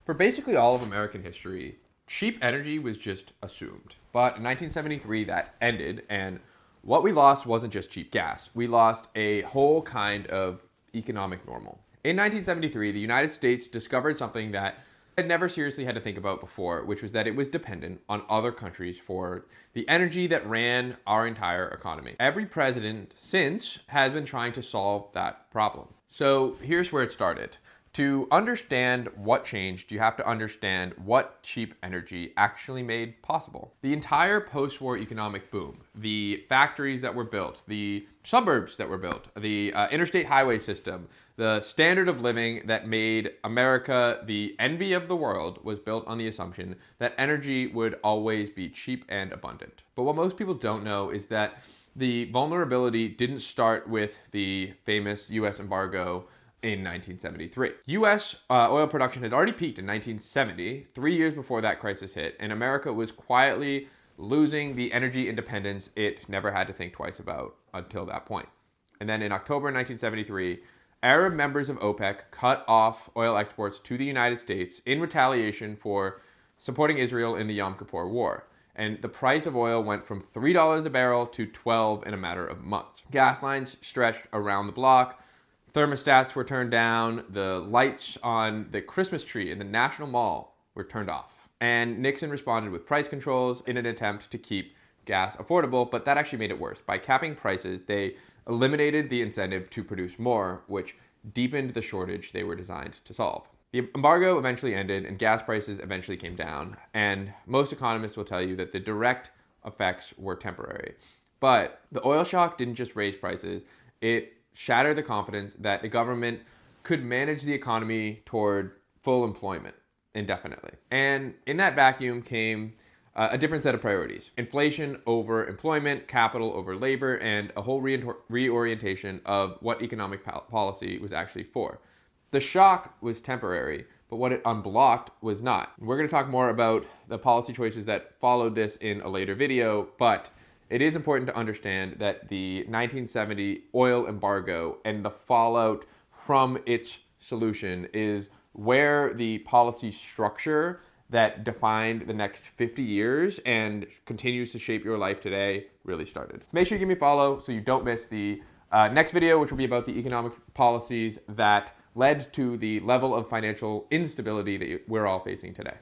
For basically all of American history, cheap energy was just assumed. But in 1973, that ended, and what we lost wasn't just cheap gas. We lost a whole kind of economic normal. In 1973, the United States discovered something that had never seriously had to think about before, which was that it was dependent on other countries for the energy that ran our entire economy. Every president since has been trying to solve that problem. So here's where it started. To understand what changed, you have to understand what cheap energy actually made possible. The entire post-war economic boom, the factories that were built, the suburbs that were built, the interstate highway system, the standard of living that made America the envy of the world was built on the assumption that energy would always be cheap and abundant. But what most people don't know is that the vulnerability didn't start with the famous US embargo in 1973. US oil production had already peaked in 1970, 3 years before that crisis hit, and America was quietly losing the energy independence it never had to think twice about until that point. And then in October 1973, Arab members of OPEC cut off oil exports to the United States in retaliation for supporting Israel in the Yom Kippur War. And the price of oil went from $3 a barrel to $12 in a matter of months. Gas lines stretched around the block. Thermostats were turned down, the lights on the Christmas tree in the National Mall were turned off. And Nixon responded with price controls in an attempt to keep gas affordable, but that actually made it worse. By capping prices, they eliminated the incentive to produce more, which deepened the shortage they were designed to solve. The embargo eventually ended and gas prices eventually came down, and most economists will tell you that the direct effects were temporary. But the oil shock didn't just raise prices, it shattered the confidence that the government could manage the economy toward full employment indefinitely. And in that vacuum came a different set of priorities. Inflation over employment, capital over labor, and a whole reorientation of what economic policy was actually for. The shock was temporary, but what it unblocked was not. We're going to talk more about the policy choices that followed this in a later video, but it is important to understand that the 1970 oil embargo and the fallout from its solution is where the policy structure that defined the next 50 years and continues to shape your life today really started. Make sure you give me a follow so you don't miss the next video, which will be about the economic policies that led to the level of financial instability that we're all facing today.